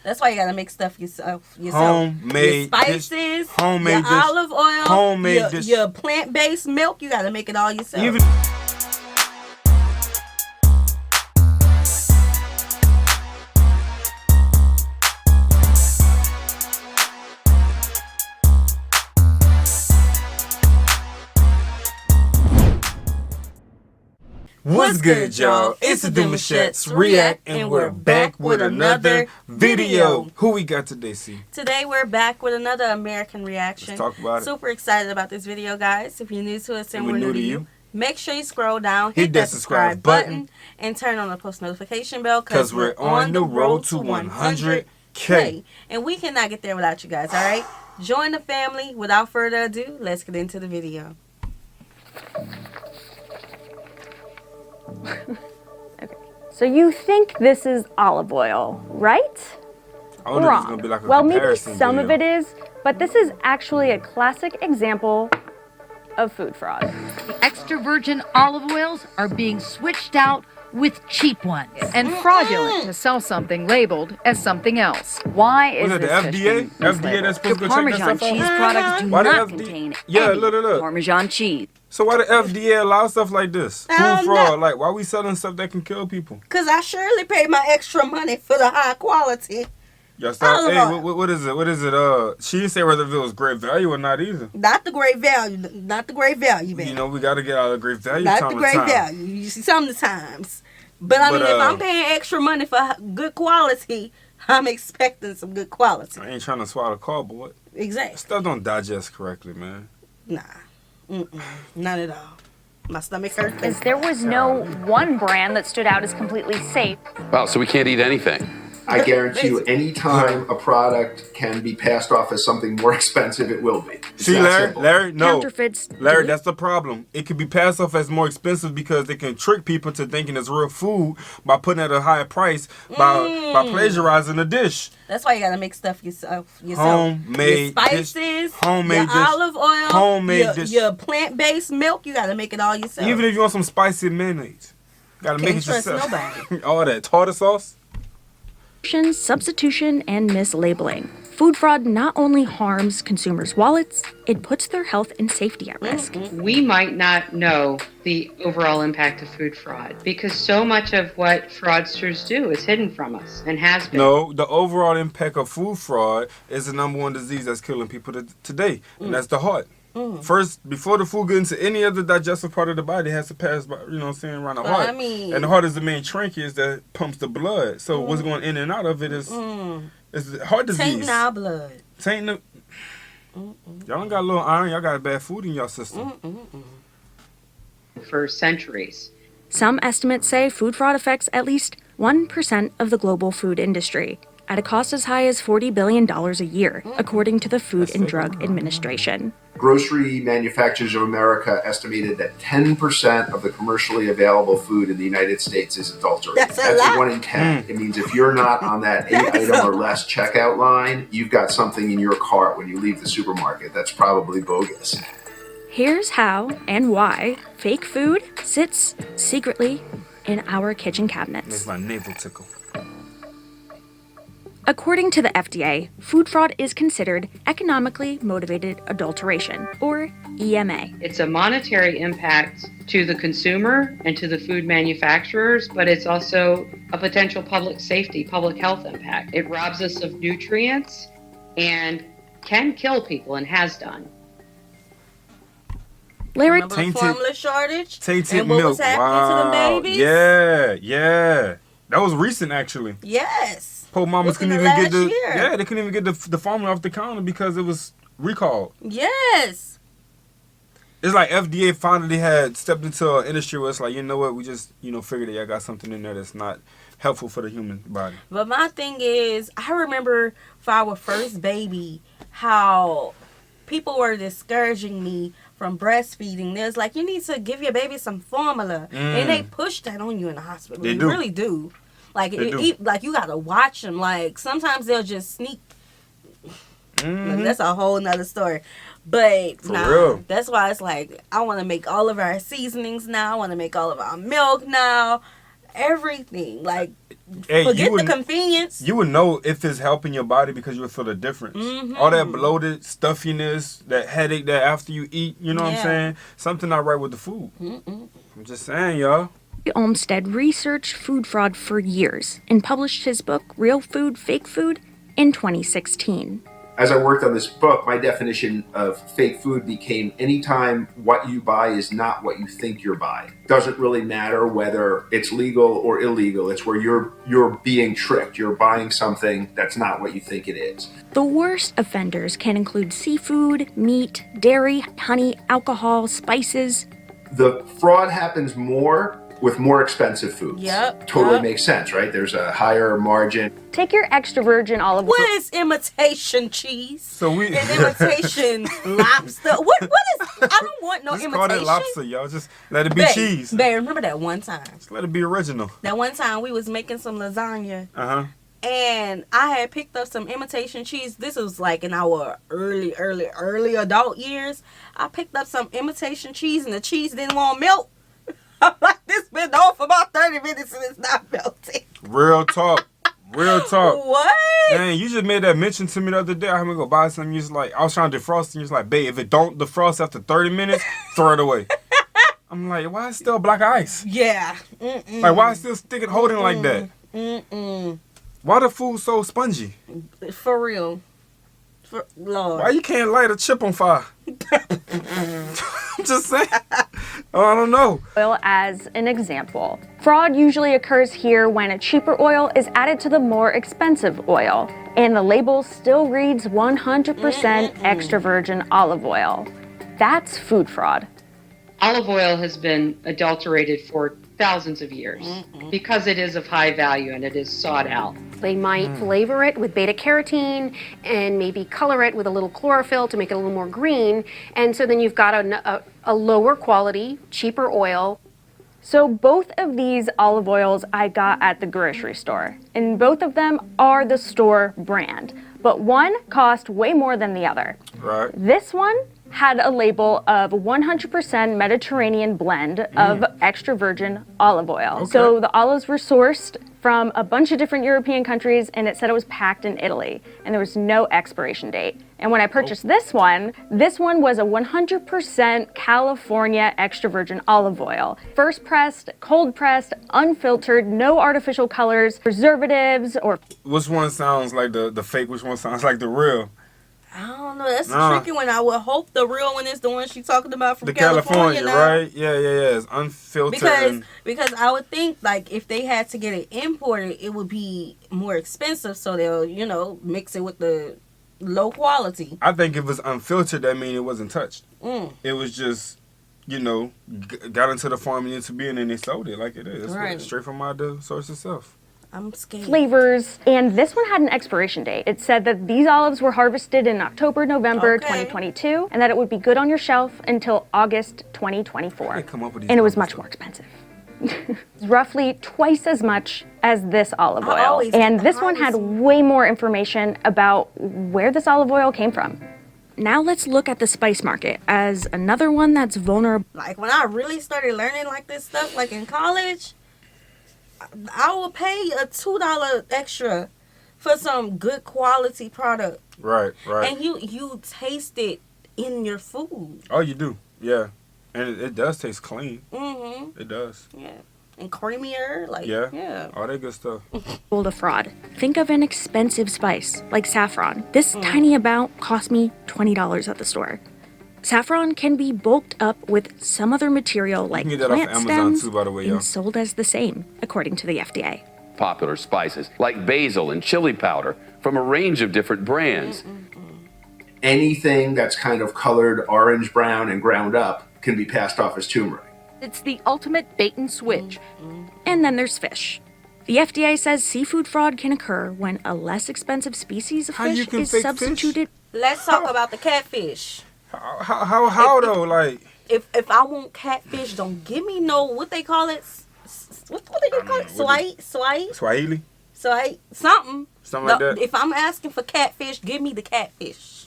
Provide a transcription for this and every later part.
That's why you gotta make stuff yourself. Homemade your spices, homemade your olive oil, homemade your plant-based milk. You gotta make it all yourself. Even What's good, y'all? It's the Demouchets REACT, and we're back with another video. Who we got today, C? Today we're back with another American reaction. Let's talk about it. Super excited about this video, guys. If you're new to us and we're new to you, make sure you scroll down, hit that subscribe button, and turn on the post notification bell because we're on the road to 100K. And we cannot get there without you guys, all right? Join the family. Without further ado, let's get into the video. Okay, so you think this is olive oil, right? I wonder if it's gonna be like a well, maybe comparison some of video. it is, but this is actually a classic example of food fraud. The extra virgin olive oils are being switched out with cheap ones. And fraudulent to sell something labeled as something else. Why is Was it the this FDA? FDA that's supposed to go check Parmesan that stuff cheese out? products do Why the not FD contain Yeah, any look. Parmesan cheese. So why the FDA allow stuff like this? I Food don't fraud. know. Like, why we selling stuff that can kill people? Because I surely paid my extra money for the high quality. Y'all stop. Olive Hey, oil. what is it? What is it? She didn't say whether if it was great value or not either. Not the great value. Not the great value, baby. You know, we got to get out of great value Not time the to great time. value. You see, sometimes. But I mean, if I'm paying extra money for good quality, I'm expecting some good quality. I ain't trying to swallow cardboard. Exactly. Stuff don't digest correctly, man. Nah. Not at all. My stomach hurts. Because there was no one brand that stood out as completely safe. Wow, so we can't eat anything. I guarantee you, anytime a product can be passed off as something more expensive, it will be. It's See, that simple. Larry, no. Counterfeits. Larry, that's the problem. It could be passed off as more expensive because they can trick people to thinking it's real food by putting it at a higher price by plagiarizing the dish. That's why you gotta make stuff yourself. Homemade your spices, homemade your dish, olive oil, homemade dish. your plant-based milk. You gotta make it all yourself. Even if you want some spicy mayonnaise, gotta make Can't it trust yourself. nobody. All that tartar sauce. Substitution, and mislabeling. Food fraud not only harms consumers' wallets, it puts their health and safety at risk. We might not know the overall impact of food fraud because so much of what fraudsters do is hidden from us and has been. No, the overall impact of food fraud is the #1 disease that's killing people today, and that's the heart. First, before the food gets into any other digestive part of the body, it has to pass by, you know what I'm saying, around the heart. I mean, and the heart is the main trachea that pumps the blood. So what's going in and out of it is heart disease. tainting our blood. Tainting the... Y'all don't got a little iron. Y'all got bad food in your system. For centuries. Some estimates say food fraud affects at least 1% of the global food industry, at a cost as high as $40 billion a year, according to the Food and Drug Administration. Grocery Manufacturers of America estimated that 10% of the commercially available food in the United States is adulterated. That's a lot. 1 in 10. It means if you're not on that 8-item or less checkout line, you've got something in your cart when you leave the supermarket that's probably bogus. Here's how and why fake food sits secretly in our kitchen cabinets. Makes my navel tickle. According to the FDA, food fraud is considered economically motivated adulteration, or EMA. It's a monetary impact to the consumer and to the food manufacturers, but it's also a potential public safety, public health impact. It robs us of nutrients and can kill people and has done. Larry, Remember the formula shortage? Tainted and what milk. was happening to the babies? Yeah. That was recent, actually. Yes. Poor mamas couldn't Within even the get last year. Yeah, they couldn't even get the formula off the counter because it was recalled. Yes. It's like FDA finally had stepped into an industry where it's like, you know what, we just, figured that y'all got something in there that's not helpful for the human body. But my thing is, I remember for our first baby, how people were discouraging me from breastfeeding. There's like, you need to give your baby some formula. And they push that on you in the hospital. They really do. Like, like you got to watch them. Like, sometimes they'll just sneak. Like, that's a whole nother story. But, real. That's why it's like, I want to make all of our seasonings now. I want to make all of our milk now. everything. Like, Hey, forget the convenience. You would know if it's helping your body because you would feel the difference. All that bloated stuffiness, that headache that after you eat, you know what I'm saying? Something not right with the food. I'm just saying, y'all. Olmsted researched food fraud for years and published his book, Real Food, Fake Food, in 2016. As I worked on this book, my definition of fake food became anytime what you buy is not what you think you're buying. Doesn't really matter whether it's legal or illegal. It's where you're being tricked. You're buying something that's not what you think it is. The worst offenders can include seafood, meat, dairy, honey, alcohol, spices. The fraud happens more with more expensive foods. Totally makes sense, right? There's a higher margin. Take your extra virgin olive oil. What is imitation cheese? So we and imitation lobster. What is? I don't want no just imitation. call it lobster, y'all. Just let it be cheese. Babe, remember that one time? Just let it be original. That one time we was making some lasagna. And I had picked up some imitation cheese. This was like in our early adult years. I picked up some imitation cheese and the cheese didn't want to melt. I'm like, this been on for about 30 minutes and it's not melting. Real talk. Real talk. What? Dang, you just made that mention to me the other day. I had to go buy something. You was like, I was trying to defrost, and you was like, babe, if it don't defrost after 30 minutes, throw it away. I'm like, why is it still black ice? Yeah. Like, why is it still sticking, holding like that? Why the food so spongy? For real. Lord. Why you can't light a chip on fire? I'm just saying. I don't know. Oil as an example. Fraud usually occurs here when a cheaper oil is added to the more expensive oil, and the label still reads 100% extra virgin olive oil. That's food fraud. Olive oil has been adulterated for thousands of years because it is of high value and it is sought out. They might flavor it with beta carotene and maybe color it with a little chlorophyll to make it a little more green. And so then you've got a lower quality, cheaper oil. So both of these olive oils I got at the grocery store, and both of them are the store brand, but one cost way more than the other. Right. This one had a label of 100% Mediterranean blend of extra virgin olive oil. Okay. So the olives were sourced from a bunch of different European countries, and it said it was packed in Italy, and there was no expiration date. And when I purchased this one was a 100% California extra virgin olive oil. First pressed, cold pressed, unfiltered, no artificial colors, preservatives, or... Which one sounds like the fake? Which one sounds like the real? I don't know. That's a tricky one. I would hope the real one is the one she's talking about from the California now. Right? Yeah. It's unfiltered. Because I would think, like, if they had to get it imported, it would be more expensive, so they'll, mix it with the low quality. I think if it's unfiltered, that means it wasn't touched. It was just, got into the farm and into being, and they sold it like it is. Right. Straight from the source itself. I'm scared. Flavors, and this one had an expiration date. It said that these olives were harvested in October, November 2022, and that it would be good on your shelf until August 2024. And it was much more expensive. Roughly twice as much as this olive oil. And this one had way more information about where this olive oil came from. Now let's look at the spice market as another one that's vulnerable. Like, when I really started learning like this stuff, like in college, I will pay a $2 extra for some good quality product. Right. And you taste it in your food. Oh, you do. Yeah. And it does taste clean. It does. Yeah. And creamier. Yeah. All that good stuff. To fraud. Think of an expensive spice like saffron. This tiny amount cost me $20 at the store. Saffron can be bulked up with some other material like plant stems too, by the way, and sold as the same, according to the FDA. Popular spices like basil and chili powder from a range of different brands. Anything that's kind of colored orange, brown, and ground up can be passed off as turmeric. It's the ultimate bait and switch. And then there's fish. The FDA says seafood fraud can occur when a less expensive species of fish is substituted. Let's talk about the catfish. How though? Like, if I want catfish, don't give me no, what they call it? What they call it? Swahili? Something like that. If I'm asking for catfish, give me the catfish.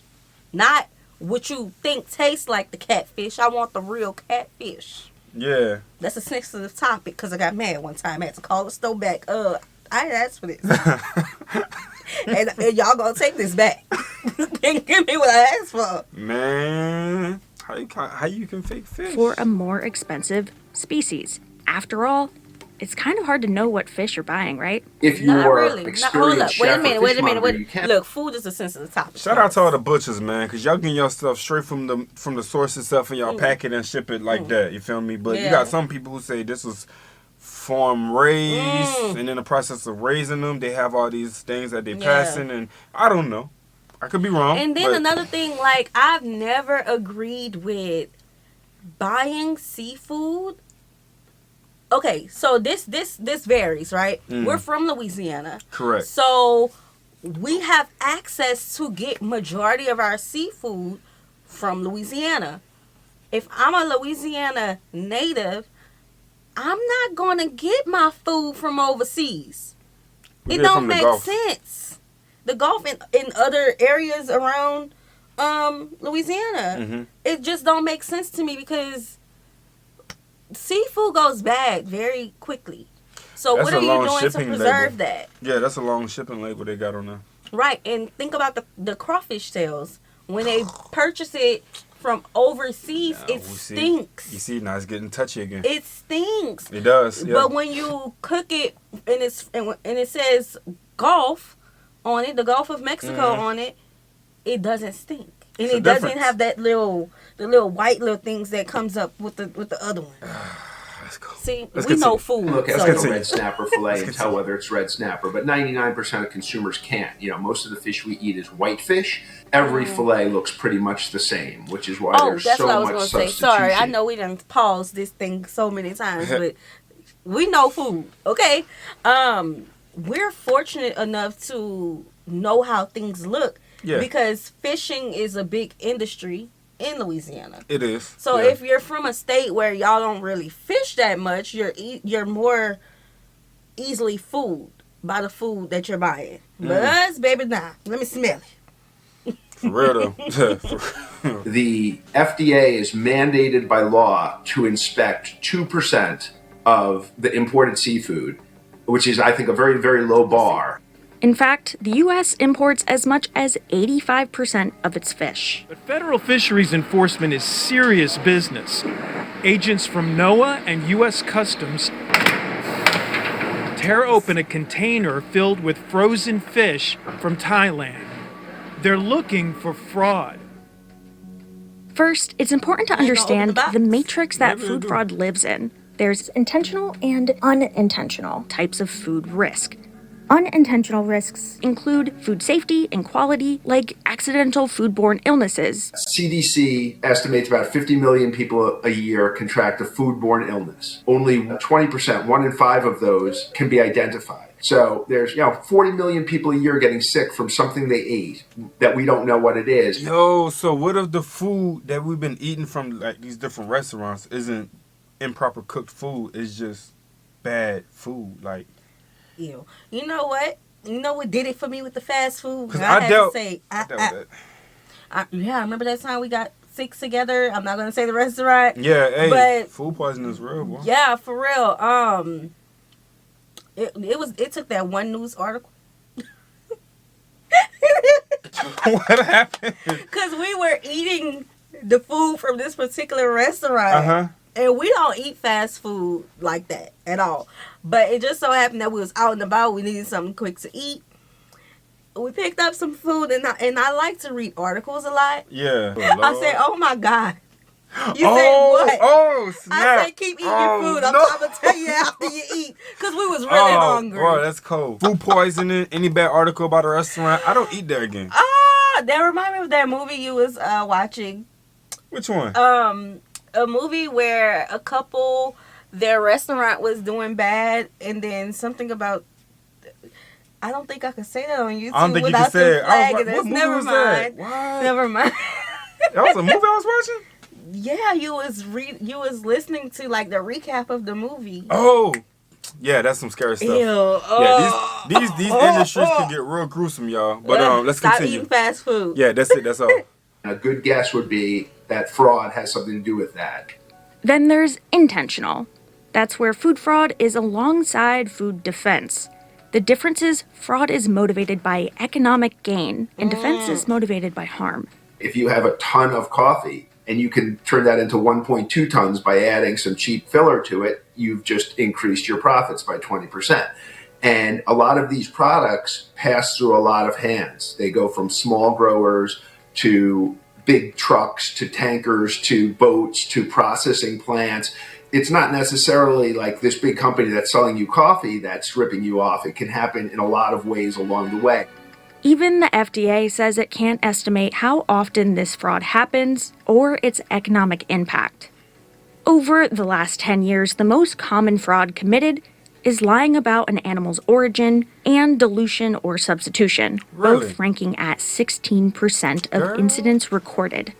Not what you think tastes like the catfish. I want the real catfish. Yeah. That's a sensitive topic because I got mad one time. I had to call the store back. I didn't ask for this. and y'all gonna take this back. And give me what I asked for. Man, how you can fake fish? For a more expensive species. After all, it's kind of hard to know what fish you're buying, right? If Not you're really. Hold up. experienced Wait a chef or minute. Wait a fishmonger, minute. you can't. Look, food is a sensitive topic. Shout out to all the butchers, man, because y'all getting your stuff straight from the source itself and y'all pack it and ship it like that. You feel me? But you got some people who say this was farm raised, and in the process of raising them, they have all these things that they passing, and I don't know. I could be wrong. And then another thing, like, I've never agreed with buying seafood. Okay, so this varies, right? We're from Louisiana. Correct. So we have access to get majority of our seafood from Louisiana. If I'm a Louisiana native, I'm not going to get my food from overseas. It don't make sense. The Gulf and in other areas around Louisiana, it just don't make sense to me because seafood goes bad very quickly. So That's what are you doing to preserve label. that? Yeah, that's a long shipping label they got on there. Right, and think about the crawfish tails. When they purchase it from overseas, it stinks. You see, now it's getting touchy again. It stinks. It does. Yeah. But when you cook it and it says Gulf on it, the Gulf of Mexico on it, it doesn't stink. And it doesn't have that the little white little things that comes up with the other one. See, we know food. Look at a red snapper fillet and tell whether it's red snapper, but 99% of consumers can't. You know, most of the fish we eat is white fish. Every fillet looks pretty much the same, which is why there's so much substitution. Sorry, I know we done paused this thing so many times, but we know food, okay? We're fortunate enough to know how things look because fishing is a big industry in Louisiana. It is. So if you're from a state where y'all don't really fish that much, you're more easily fooled by the food that you're buying. But us, baby, nah. Let me smell it. For real though. The FDA is mandated by law to inspect 2% of the imported seafood, which is, I think, a very, very low bar. In fact, the U.S. imports as much as 85% of its fish. But federal fisheries enforcement is serious business. Agents from NOAA and U.S. Customs tear open a container filled with frozen fish from Thailand. They're looking for fraud. First, it's important to understand the matrix that food fraud lives in. There's intentional and unintentional types of food risk. Unintentional risks include food safety and quality, like accidental foodborne illnesses. CDC estimates about 50 million people a year contract a foodborne illness. Only 20%, 1 in 5 of those can be identified. So there's 40 million people a year getting sick from something they ate that we don't know what it is. Yo, so what if the food that we've been eating from like these different restaurants isn't improper cooked food? It's just bad food, like. Ew. You know what? You know what did it for me with the fast food? I dealt with that. Yeah, remember that time we got sick together? I'm not gonna say the restaurant. Yeah, hey, but food poisoning is real, boy. Yeah, for real. It took that one news article. What happened? Because we were eating the food from this particular restaurant. And we don't eat fast food like that at all. But it just so happened that we was out and about. We needed something quick to eat. We picked up some food, and I like to read articles a lot. Yeah. I said, oh, my God. You said what? Oh, snap. I said, keep eating your food. I'm going to tell you after you eat. Because we was really hungry. Bro, that's cold. Food poisoning, any bad article about a restaurant, I don't eat there again. That remind me of that movie you was watching. Which one? A movie where a couple, their restaurant was doing bad, and then something about, I don't think I can say that on YouTube I don't think without you can say it. flagging us. What movie Never was mind. that? What? Never mind. That was a movie I was watching? Yeah, you was listening to like the recap of the movie. Oh, yeah, that's some scary stuff. Ew. Yeah, these industries can get real gruesome, y'all. But let's Stop continue. eating fast food. Yeah, that's it. That's all. A good guess would be that fraud has something to do with that. Then there's intentional. That's where food fraud is alongside food defense. The difference is fraud is motivated by economic gain, and defense is motivated by harm. If you have a ton of coffee and you can turn that into 1.2 tons by adding some cheap filler to it, you've just increased your profits by 20%. And a lot of these products pass through a lot of hands. They go from small growers to big trucks to tankers to boats to processing plants. It's not necessarily like this big company that's selling you coffee that's ripping you off. It can happen in a lot of ways along the way. Even the FDA says it can't estimate how often this fraud happens or its economic impact. Over the last 10 years, the most common fraud committed is lying about an animal's origin and dilution or substitution, both ranking at 16% of incidents recorded.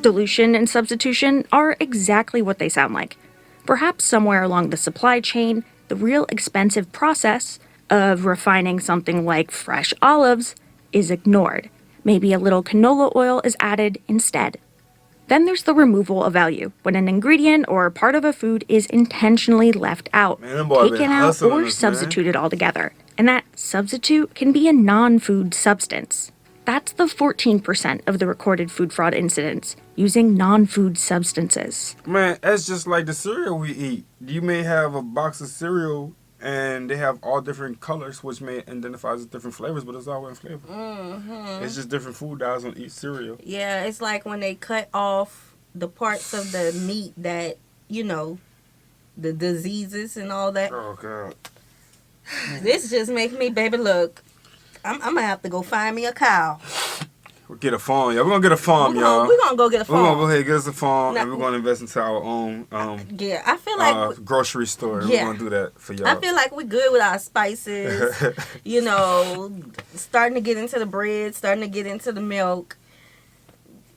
Dilution and substitution are exactly what they sound like. Perhaps somewhere along the supply chain, the real expensive process of refining something like fresh olives is ignored. Maybe a little canola oil is added instead. Then there's the removal of value, when an ingredient or part of a food is intentionally left out, taken out, or substituted altogether. And that substitute can be a non-food substance. That's the 14% of the recorded food fraud incidents using non-food substances. Man, that's just like the cereal we eat. You may have a box of cereal and they have all different colors, which may identify as different flavors, but it's all one flavor. It's just different food dyes on each cereal. Yeah, it's like when they cut off the parts of the meat that, you know, the diseases and all that. Oh, God. This just makes me, baby, look. I'm going to have to go find me a cow. We'll get a farm, y'all. We're going to get a farm, y'all. We're going to go get a farm. We're going to go ahead and get us a farm, and we're going to invest into our own yeah, I feel like grocery store. Yeah. We're going to do that for y'all. I feel like we're good with our spices. You know, starting to get into the bread, starting to get into the milk.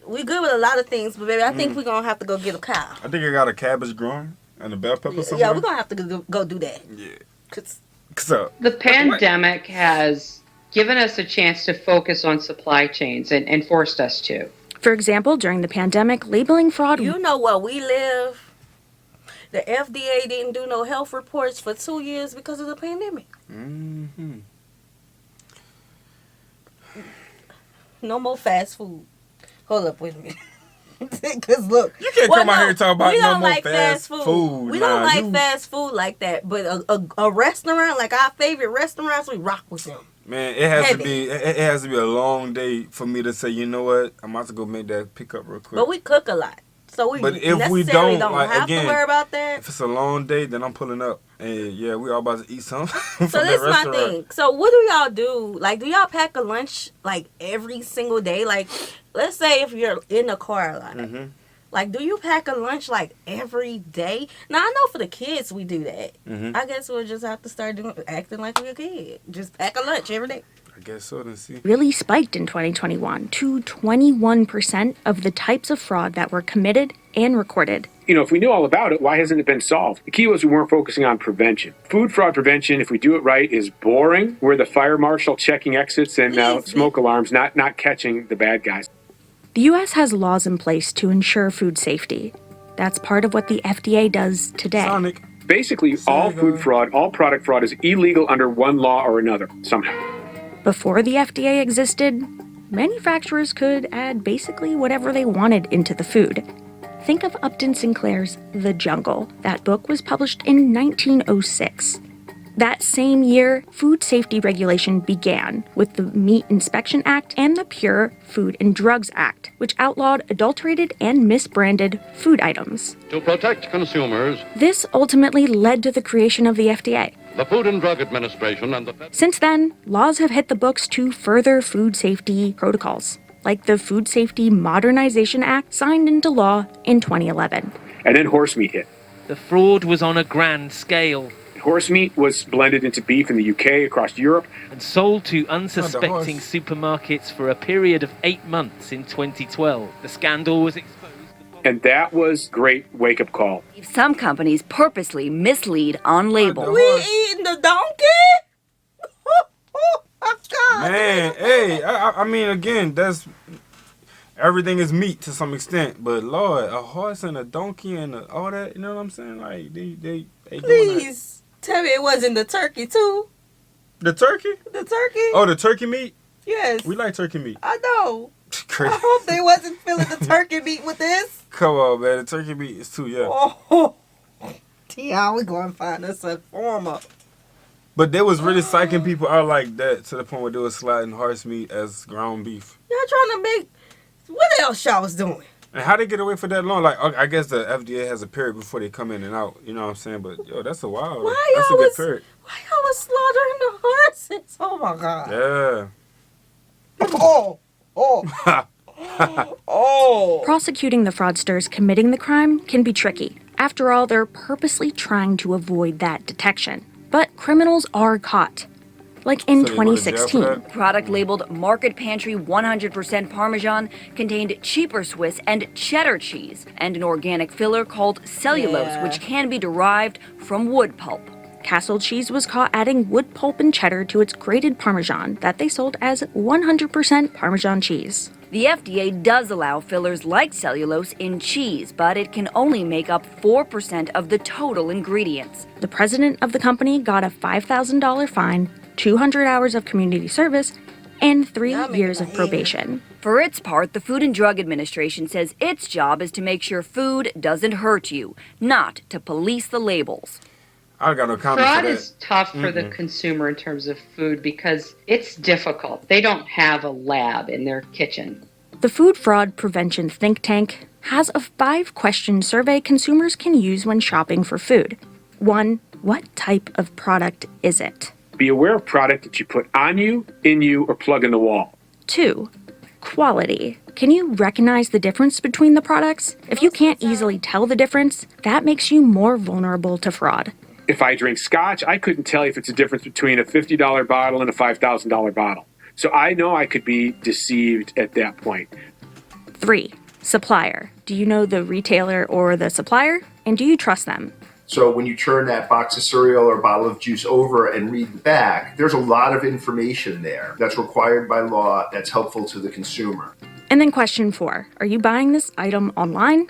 We're good with a lot of things, but baby, I think we're going to have to go get a cow. I think I got a cabbage growing and a bell pepper somewhere. Yeah, we're going to have to go do that. Yeah. So, the pandemic has given us a chance to focus on supply chains and forced us to. For example, during the pandemic, labeling fraud... You know where we live? The FDA didn't do no health reports for 2 years because of the pandemic. No more fast food. Hold up, wait a minute. Because look, you can't come out here and talk about no more fast food. We don't like fast food like that. But a restaurant, like our favorite restaurants, we rock with them. Man, it has to be a long day for me to say, you know what, I'm about to go make that pickup real quick. But we cook a lot, so we if we don't like, have again, to worry about that. If it's a long day, then I'm pulling up, and yeah, we all about to eat something. So that's my thing. So what do y'all do? Like, do y'all pack a lunch like every single day? Like, let's say if you're in a car a lot. Like, do you pack a lunch like every day? Now, I know for the kids we do that. I guess we'll just have to start acting like we're a kid. Just pack a lunch every day. I guess so, then see. Really spiked in 2021 to 21% of the types of fraud that were committed and recorded. You know, if we knew all about it, why hasn't it been solved? The key was we weren't focusing on prevention. Food fraud prevention, if we do it right, is boring. We're the fire marshal checking exits and smoke alarms, not catching the bad guys. The U.S. has laws in place to ensure food safety. That's part of what the FDA does today. Basically, all food fraud, all product fraud is illegal under one law or another, somehow. Before the FDA existed, manufacturers could add basically whatever they wanted into the food. Think of Upton Sinclair's The Jungle. That book was published in 1906. That same year, food safety regulation began with the Meat Inspection Act and the Pure Food and Drugs Act, which outlawed adulterated and misbranded food items. To protect consumers, this ultimately led to the creation of the FDA. the Food and Drug Administration and the... Since then, laws have hit the books to further food safety protocols, like the Food Safety Modernization Act signed into law in 2011. And then horse meat hit. The fraud was on a grand scale. Horse meat was blended into beef in the UK, across Europe. And sold to unsuspecting supermarkets for a period of 8 months in 2012. The scandal was exposed. And that was a great wake-up call. Some companies purposely mislead on labels. We eating the donkey? Man, hey, I mean, again, that's... everything is meat to some extent, but Lord, a horse and a donkey and all that, you know what I'm saying? Like they Please tell me it wasn't the turkey too. The turkey? The turkey? Oh, the turkey meat? Yes. We like turkey meat. I know. Crazy. I hope they wasn't filling the turkey meat with this. Come on, man. The turkey meat is too, yeah. Oh, yeah, we going to find us a farmer. But they was really psyching people out like that to the point where they was sliding horse meat as ground beef. Y'all trying to make... What else y'all was doing? And how they get away for that long? Like, I guess the FDA has a period before they come in and out. You know what I'm saying? But, yo, that's a wild. That's a good period. Why y'all was slaughtering the horses? Oh, my God. Yeah. Oh. Prosecuting the fraudsters committing the crime can be tricky. After all, they're purposely trying to avoid that detection. But criminals are caught. Like in 2016. Product labeled Market Pantry 100% Parmesan contained cheaper Swiss and cheddar cheese and an organic filler called cellulose, which can be derived from wood pulp. Castle Cheese was caught adding wood pulp and cheddar to its grated Parmesan that they sold as 100% Parmesan cheese. The FDA does allow fillers like cellulose in cheese, but it can only make up 4% of the total ingredients. The president of the company got a $5,000 fine, 200 hours of community service, and 3 years of probation. For its part, the Food and Drug Administration says its job is to make sure food doesn't hurt you, not to police the labels. I got no comment Fraud for that. is tough for the consumer in terms of food because it's difficult. They don't have a lab in their kitchen. The Food Fraud Prevention Think Tank has a 5-question survey consumers can use when shopping for food. 1. What type of product is it? Be aware of product that you put on you, in you, or plug in the wall. 2. Quality. Can you recognize the difference between the products? If you can't easily tell the difference, that makes you more vulnerable to fraud. If I drink scotch, I couldn't tell you if it's a difference between a $50 bottle and a $5,000 bottle. So I know I could be deceived at that point. 3. Supplier. Do you know the retailer or the supplier? And do you trust them? So when you turn that box of cereal or bottle of juice over and read the back, there's a lot of information there that's required by law that's helpful to the consumer. And then question 4. Are you buying this item online?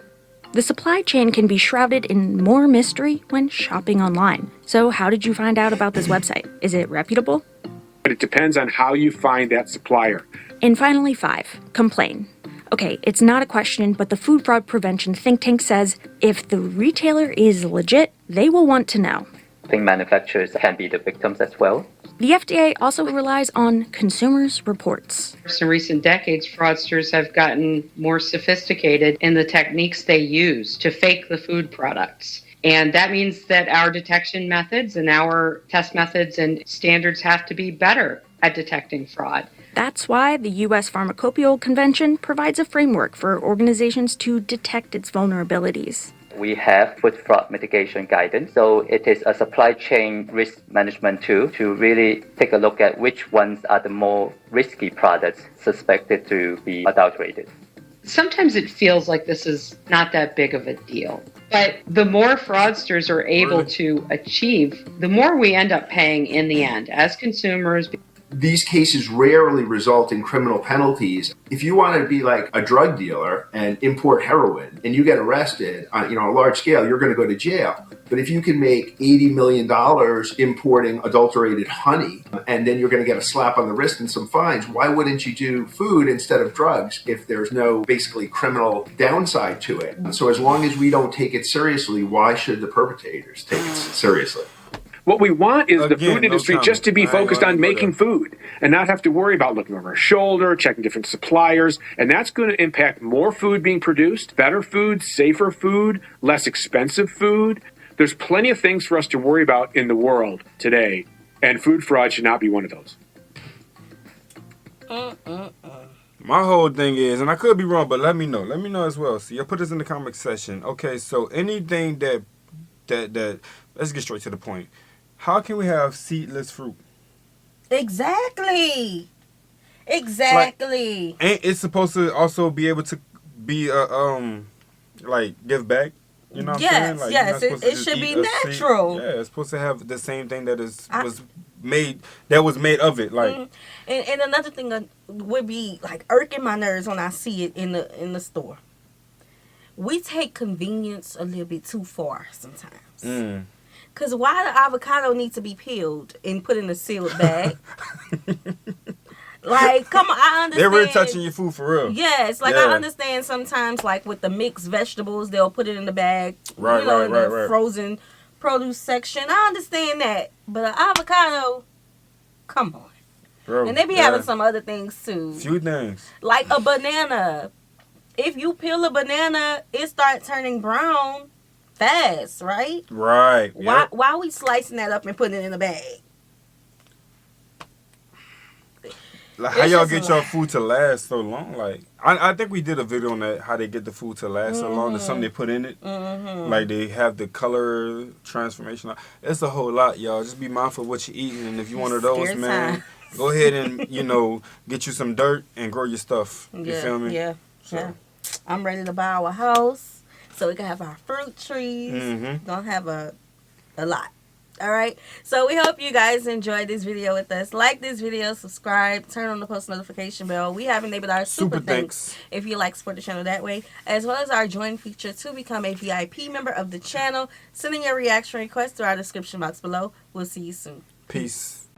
The supply chain can be shrouded in more mystery when shopping online. So how did you find out about this website? Is it reputable? But it depends on how you find that supplier. And finally 5. Complain. Okay, it's not a question, but the Food Fraud Prevention Think Tank says if the retailer is legit, they will want to know. I think manufacturers can be the victims as well. The FDA also relies on consumers' reports. In recent decades, fraudsters have gotten more sophisticated in the techniques they use to fake the food products. And that means that our detection methods and our test methods and standards have to be better at detecting fraud. That's why the U.S. Pharmacopoeia Convention provides a framework for organizations to detect its vulnerabilities. We have food fraud mitigation guidance, so it is a supply chain risk management tool to really take a look at which ones are the more risky products suspected to be adulterated. Sometimes it feels like this is not that big of a deal. But the more fraudsters are able to achieve, the more we end up paying in the end as consumers. These cases rarely result in criminal penalties. If you want to be like a drug dealer and import heroin and you get arrested on a large scale, you're going to go to jail. But if you can make $80 million importing adulterated honey and then you're going to get a slap on the wrist and some fines, why wouldn't you do food instead of drugs if there's no basically criminal downside to it? So as long as we don't take it seriously, why should the perpetrators take it seriously? What we want is the food industry just to be focused on making food and not have to worry about looking over our shoulder, checking different suppliers. And that's going to impact more food being produced, better food, safer food, less expensive food. There's plenty of things for us to worry about in the world today, and food fraud should not be one of those. My whole thing is, and I could be wrong, but let me know as well. See, I'll put this in the comment section. Okay, so anything that let's get straight to the point. How can we have seedless fruit? Exactly. Like, ain't it supposed to also be able to be give back? You know what I'm saying? Like, yes. It should be natural. Yeah, it's supposed to have the same thing that was was made of it. Like, and another thing would be like irking my nerves when I see it in the store. We take convenience a little bit too far sometimes. Cause why the avocado need to be peeled and put in a sealed bag? Like, come on, I understand. They're really touching your food for real. Yes, like I understand sometimes, like with the mixed vegetables, they'll put it in the bag, in the frozen produce section. I understand that, but an avocado, come on. Bro, and they be having some other things too. Few things. Like a banana. If you peel a banana, it starts turning brown fast, right? Right. Why are we slicing that up and putting it in a bag? Like, how y'all get your food to last so long? Like, I think we did a video on that, how they get the food to last so long. There's something they put in it. Like, they have the color transformation. It's a whole lot, y'all. Just be mindful of what you're eating. And if you're one of those, man, go ahead and, get you some dirt and grow your stuff. You feel me? Yeah. So. I'm ready to buy our house so we can have our fruit trees. Gonna have a lot. All right. So we hope you guys enjoyed this video with us. Like this video, subscribe, turn on the post notification bell. We have enabled our super thanks if you like support the channel that way, as well as our join feature to become a VIP member of the channel. Send in your reaction request to our description box below. We'll see you soon. Peace.